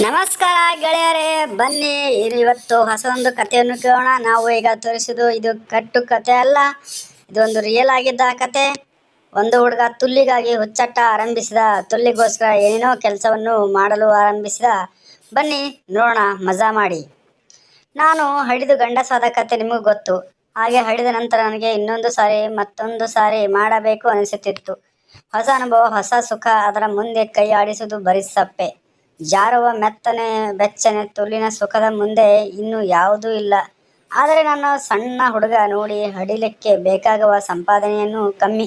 ನಮಸ್ಕಾರ ಗೆಳೆಯರೇ, ಬನ್ನಿ ಇವತ್ತು ಹೊಸ ಒಂದು ಕಥೆಯನ್ನು ಕೇಳೋಣ. ನಾವು ಈಗ ತೋರಿಸಿದ್ದು ಇದು ಕಟ್ಟು ಕತೆ ಅಲ್ಲ, ಇದೊಂದು ರಿಯಲ್ ಆಗಿದ್ದ ಕತೆ. ಒಂದು ಹುಡುಗ ತುಲ್ಲಿಗಾಗಿ ಹುಚ್ಚಾಟ ಆರಂಭಿಸಿದ. ತುಲ್ಲಿಗೋಸ್ಕರ ಏನೇನೋ ಕೆಲಸವನ್ನು ಮಾಡಲು ಆರಂಭಿಸಿದ. ಬನ್ನಿ ನೋಡೋಣ, ಮಜಾ ಮಾಡಿ. ನಾನು ಹಡಿದು ಗಂಡಸಾದ ಕತೆ ನಿಮಗೆ ಗೊತ್ತು. ಹಾಗೆ ಹಡಿದ ನಂತರ ನನಗೆ ಇನ್ನೊಂದು ಸಾರಿ ಮತ್ತೊಂದು ಸಾರಿ ಮಾಡಬೇಕು ಅನಿಸುತ್ತಿತ್ತು. ಹೊಸ ಅನುಭವ, ಹೊಸ ಸುಖ. ಅದರ ಮುಂದೆ ಕೈ ಆಡಿಸುವುದು ಬರೀ ಸಪ್ಪೆ. ಜಾರುವ ಮೆತ್ತನೆ ಬೆಚ್ಚನೆ ತುಲ್ಲಿನ ಸುಖದ ಮುಂದೆ ಇನ್ನೂ ಯಾವುದೂ ಇಲ್ಲ. ಆದರೆ ನನ್ನ ಸಣ್ಣ ಹುಡುಗ ನೋಡಿ ಹಡಿಲಿಕ್ಕೆ ಬೇಕಾಗುವ ಸಂಪಾದನೆಯನ್ನು ಕಮ್ಮಿ.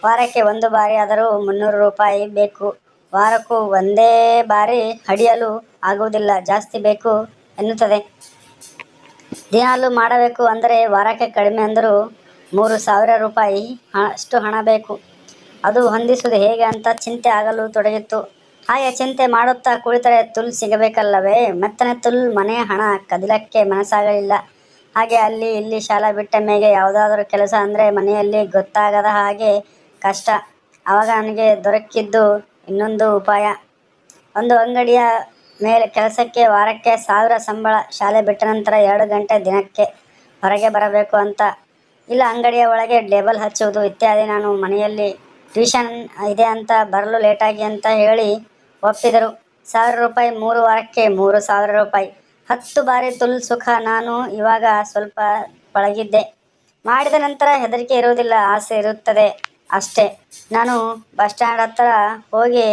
ವಾರಕ್ಕೆ ಒಂದು ಬಾರಿ ಆದರೂ 300 ರೂಪಾಯಿ ಬೇಕು. ವಾರಕ್ಕೂ ಒಂದೇ ಬಾರಿ ಹಡಿಯಲು ಆಗುವುದಿಲ್ಲ, ಜಾಸ್ತಿ ಬೇಕು ಎನ್ನುತ್ತದೆ. ದಿನಾಲೂ ಮಾಡಬೇಕು ಅಂದರೆ ವಾರಕ್ಕೆ ಕಡಿಮೆ ಅಂದರೂ 3000 ರೂಪಾಯಿ ಅಷ್ಟು ಹಣ ಬೇಕು. ಅದು ಹೊಂದಿಸುವುದು ಹೇಗೆ ಅಂತ ಚಿಂತೆ ಆಗಲು ತೊಡಗಿತ್ತು. ಹಾಗೆ ಚಿಂತೆ ಮಾಡುತ್ತಾ ಕುಳಿತರೆ ತುಲ್ ಸಿಗಬೇಕಲ್ಲವೇ? ಮೆತ್ತನೆ ತುಲ್. ಮನೆ ಹಣ ಕದಿಲಕ್ಕೆ ಮನಸ್ಸಾಗಲಿಲ್ಲ. ಹಾಗೆ ಅಲ್ಲಿ ಇಲ್ಲಿ ಶಾಲಾ ಬಿಟ್ಟ ಮೇಲೆ ಯಾವುದಾದ್ರೂ ಕೆಲಸ ಅಂದರೆ ಮನೆಯಲ್ಲಿ ಗೊತ್ತಾಗದ ಹಾಗೆ ಕಷ್ಟ. ಆವಾಗ ನನಗೆ ದೊರಕಿದ್ದು ಇನ್ನೊಂದು ಉಪಾಯ. ಒಂದು ಅಂಗಡಿಯ ಮೇಲೆ ಕೆಲಸಕ್ಕೆ. ವಾರಕ್ಕೆ 1000 ಸಂಬಳ. ಶಾಲೆ ಬಿಟ್ಟ ನಂತರ 2 ಗಂಟೆ ದಿನಕ್ಕೆ ಹೊರಗೆ ಬರಬೇಕು ಅಂತ. ಇಲ್ಲ ಅಂಗಡಿಯ ಒಳಗೆ ಲೇಬಲ್ ಹಚ್ಚುವುದು ಇತ್ಯಾದಿ. ನಾನು ಮನೆಯಲ್ಲಿ ಟ್ಯೂಷನ್ ಇದೆ ಅಂತ ಬರಲು ಲೇಟಾಗಿ ಅಂತ ಹೇಳಿ ಒಪ್ಪಿದರು. 1000 ರೂಪಾಯಿ 3 ವಾರಕ್ಕೆ 3000 ರೂಪಾಯಿ. 10 ಬಾರಿ ತುಲ್ ಸುಖ. ನಾನು ಇವಾಗ ಸ್ವಲ್ಪ ಪಳಗಿದ್ದೆ. ಮಾಡಿದ ನಂತರ ಹೆದರಿಕೆ ಇರುವುದಿಲ್ಲ, ಆಸೆ ಇರುತ್ತದೆ ಅಷ್ಟೇ. ನಾನು ಬಸ್ ಸ್ಟ್ಯಾಂಡ್ ಹತ್ತಿರ ಹೋಗಿ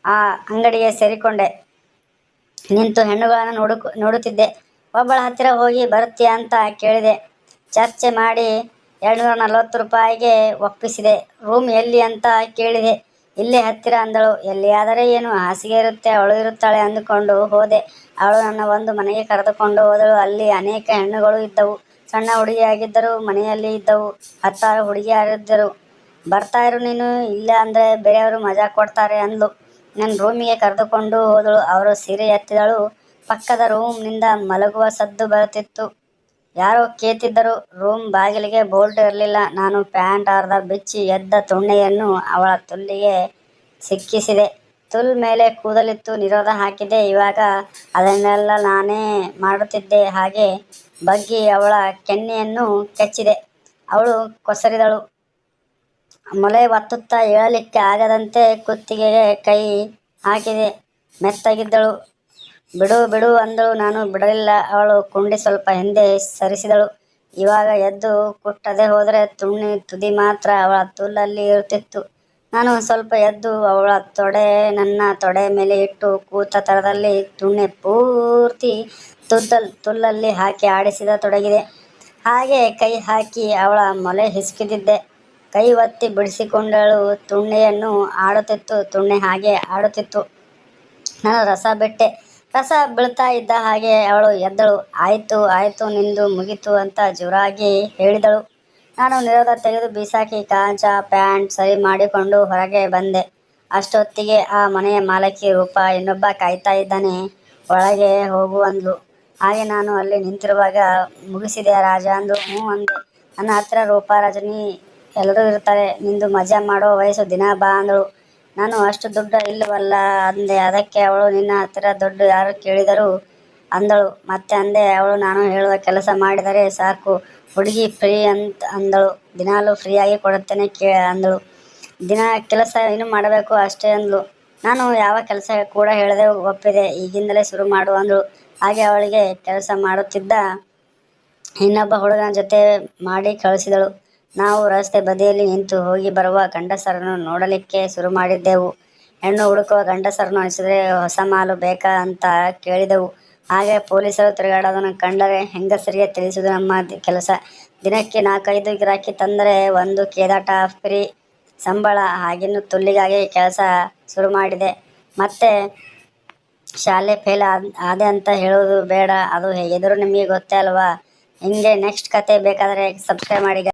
ಆ ಅಂಗಡಿಗೆ ಸೇರಿಕೊಂಡೆ. ನಿಂತು ಹೆಣ್ಣುಗಳನ್ನು ನೋಡುತ್ತಿದ್ದೆ. ಒಬ್ಬಳ ಹತ್ತಿರ ಹೋಗಿ ಬರುತ್ತೀಯ ಅಂತ ಕೇಳಿದೆ. ಚರ್ಚೆ ಮಾಡಿ 240 ರೂಪಾಯಿಗೆ ಒಪ್ಪಿಸಿದೆ. ರೂಮ್ ಎಲ್ಲಿ ಅಂತ ಕೇಳಿದೆ. ಇಲ್ಲೇ ಹತ್ತಿರ ಅಂದಳು. ಎಲ್ಲಿಯಾದರೆ ಏನು, ಹಾಸಿಗೆ ಇರುತ್ತೆ, ಅವಳು ಇರುತ್ತಾಳೆ ಅಂದುಕೊಂಡು ಹೋದೆ. ಅವಳು ನನ್ನ ಒಂದು ಮನೆಗೆ ಕರೆದುಕೊಂಡು ಹೋದಳು. ಅಲ್ಲಿ ಅನೇಕ ಹೆಣ್ಣುಗಳು ಇದ್ದವು. ಸಣ್ಣ ಹುಡುಗಿಯಾಗಿದ್ದರು. ಮನೆಯಲ್ಲಿ ಇದ್ದವು 10 ಹುಡುಗಿಯರಿದ್ದರು. ಬರ್ತಾ ಇರು ನೀನು, ಇಲ್ಲ ಅಂದರೆ ಬೇರೆಯವರು ಮಜಾ ಕೊಡ್ತಾರೆ ಅಂದ್ಲು. ನನ್ನ ರೂಮಿಗೆ ಕರೆದುಕೊಂಡು ಹೋದಳು. ಅವರು ಸೀರೆ ಎತ್ತಿದಳು. ಪಕ್ಕದ ರೂಮ್ನಿಂದ ಮಲಗುವ ಸದ್ದು ಬರುತ್ತಿತ್ತು. ಯಾರೋ ಕೇತಿದ್ದರು. ರೂಮ್ ಬಾಗಿಲಿಗೆ ಬೋಲ್ಟ್ ಇರಲಿಲ್ಲ. ನಾನು ಪ್ಯಾಂಟ್ ಅರ್ಧ ಬಿಚ್ಚಿ ಎದ್ದ ತುಣ್ಣೆಯನ್ನು ಅವಳ ತುಲ್ಲಿಗೆ ಸಿಕ್ಕಿಸಿದೆ. ತುಲ್ ಮೇಲೆ ಕೂದಲಿತ್ತು, ನಿರೋಧ ಹಾಕಿದ್ದೆ. ಇವಾಗ ಅದನ್ನೆಲ್ಲ ನಾನೇ ಮಾಡುತ್ತಿದ್ದೆ. ಹಾಗೆ ಬಗ್ಗಿ ಅವಳ ಕೆನ್ನೆಯನ್ನು ಕಚ್ಚಿದೆ. ಅವಳು ಕೊಸರಿದಳು. ಮೊಲೆ ಒತ್ತುತ್ತಾ ಏಳಲಿಕ್ಕೆ ಆಗದಂತೆ ಕುತ್ತಿಗೆಗೆ ಕೈ ಹಾಕಿದೆ. ಮೆತ್ತಗಿದ್ದಳು. ಬಿಡು ಬಿಡು ಅಂದಳು. ನಾನು ಬಿಡಲಿಲ್ಲ. ಅವಳು ಕುಂಡಿ ಸ್ವಲ್ಪ ಹಿಂದೆ ಸರಿಸಿದಳು. ಇವಾಗ ಎದ್ದು ಕುಟ್ಟದೆ ಹೋದರೆ ತುಣ್ಣಿ ತುದಿ ಮಾತ್ರ ಅವಳ ತುಲ್ಲಲ್ಲಿ ಇರುತ್ತಿತ್ತು. ನಾನು ಸ್ವಲ್ಪ ಎದ್ದು ಅವಳ ನನ್ನ ತೊಡೆ ಮೇಲೆ ಇಟ್ಟು ಕೂತ ಥರದಲ್ಲಿ ತುಣ್ಣೆ ಪೂರ್ತಿ ತುಲ್ಲಲ್ಲಿ ಹಾಕಿ ಆಡಿಸಿದ ತೊಡಗಿದೆ. ಹಾಗೆ ಕೈ ಹಾಕಿ ಅವಳ ಮೊಲೆ ಹಿಸುಕಿದ್ದೆ. ಕೈ ಒತ್ತಿ ಬಿಡಿಸಿಕೊಂಡಳು. ತುಣ್ಣೆಯನ್ನು ಆಡುತ್ತಿತ್ತು. ತುಣ್ಣೆ ಹಾಗೆ ಆಡುತ್ತಿತ್ತು. ನಾನು ರಸ ಬಿಟ್ಟೆ. ರಸ ಬೀಳ್ತಾ ಇದ್ದ ಹಾಗೆ ಅವಳು ಎದ್ದಳು. ಆಯಿತು ಆಯಿತು ನಿಂದು ಮುಗೀತು ಅಂತ ಜೋರಾಗಿ ಹೇಳಿದಳು. ನಾನು ನಿರೋಧ ತೆಗೆದು ಬೀಸಾಕಿ ಕಾಜ ಪ್ಯಾಂಟ್ ಸರಿ ಮಾಡಿಕೊಂಡು ಹೊರಗೆ ಬಂದೆ. ಅಷ್ಟೊತ್ತಿಗೆ ಆ ಮನೆಯ ಮಾಲಕಿ ರೂಪಾ ಇನ್ನೊಬ್ಬ ಕಾಯ್ತಾ ಇದ್ದಾನೆ, ಒಳಗೆ ಹೋಗು ಅಂದ್ಲು. ಹಾಗೆ ನಾನು ಅಲ್ಲಿ ನಿಂತಿರುವಾಗ ಮುಗಿಸಿದೆ ರಾಜ ಅಂದು. ಹ್ಞೂ ಅಂದೆ. ನನ್ನ ಹತ್ತಿರ ರೂಪಾ, ರಜನಿ ಎಲ್ಲರೂ ಇರ್ತಾರೆ. ನಿಂದು ಮಜಾ ಮಾಡೋ ವಯಸ್ಸು, ದಿನ ಬಾ ಅಂದಳು. ನಾನು ಅಷ್ಟು ದುಡ್ಡು ಇಲ್ಲವಲ್ಲ ಅಂದೆ. ಅದಕ್ಕೆ ಅವಳು ನಿನ್ನ ಹತ್ತಿರ ದುಡ್ಡು ಯಾರು ಕೇಳಿದರು ಅಂದಳು. ಮತ್ತೆ ಅಂದೆ. ಅವಳು ನಾನು ಹೇಳುವ ಕೆಲಸ ಮಾಡಿದರೆ ಸಾಕು, ಹುಡುಗಿ ಫ್ರೀ ಅಂದಳು. ದಿನಾಲೂ ಫ್ರೀಯಾಗಿ ಕೊಡುತ್ತೇನೆ ಅಂದಳು. ದಿನ ಕೆಲಸ ಏನು ಮಾಡಬೇಕು ಅಷ್ಟೇ ಅಂದ್ಲು. ನಾನು ಯಾವ ಕೆಲಸ ಕೂಡ ಹೇಳದೆ ಒಪ್ಪಿದೆ. ಈಗಿಂದಲೇ ಶುರು ಮಾಡು ಅಂದಳು. ಹಾಗೆ ಅವಳಿಗೆ ಕೆಲಸ ಮಾಡುತ್ತಿದ್ದ ಇನ್ನೊಬ್ಬ ಹುಡುಗನ ಜೊತೆ ಮಾಡಿ ಕಳಿಸಿದಳು. ನಾವು ರಸ್ತೆ ಬದಿಯಲ್ಲಿ ನಿಂತು ಹೋಗಿ ಬರುವ ಗಂಡಸರನ್ನು ನೋಡಲಿಕ್ಕೆ ಶುರು ಮಾಡಿದ್ದೆವು. ಹೆಣ್ಣು ಹುಡುಕುವ ಗಂಡಸರನ್ನು ಅನಿಸಿದರೆ ಹೊಸ ಮಾಲು ಬೇಕಾ ಅಂತ ಕೇಳಿದೆವು. ಹಾಗೆ ಪೊಲೀಸರು ತಿರುಗಾಡೋದನ್ನು ಕಂಡರೆ ಹೆಂಗಸರಿಗೆ ತಿಳಿಸುವುದು ನಮ್ಮ ಕೆಲಸ. ದಿನಕ್ಕೆ 4-5 ಗಿರಾಕಿ ತಂದರೆ 1 ಕೇದಾಟ ಫ್ರೀ ಸಂಬಳ. ಹಾಗಿನ್ನು ತುಲ್ಲಿಗಾಗಿ ಕೆಲಸ ಶುರು ಮಾಡಿದೆ. ಮತ್ತೆ ಶಾಲೆ ಫೇಲ್ ಆದೆ ಅಂತ ಹೇಳೋದು ಬೇಡ, ಅದು ಹೇಗಿದ್ದರೂ ನಿಮಗೆ ಗೊತ್ತೇ ಅಲ್ವಾ. ಹಿಂಗೆ ನೆಕ್ಸ್ಟ್ ಕತೆ ಬೇಕಾದರೆ ಸಬ್ಸ್ಕ್ರೈಬ್ ಮಾಡಿ.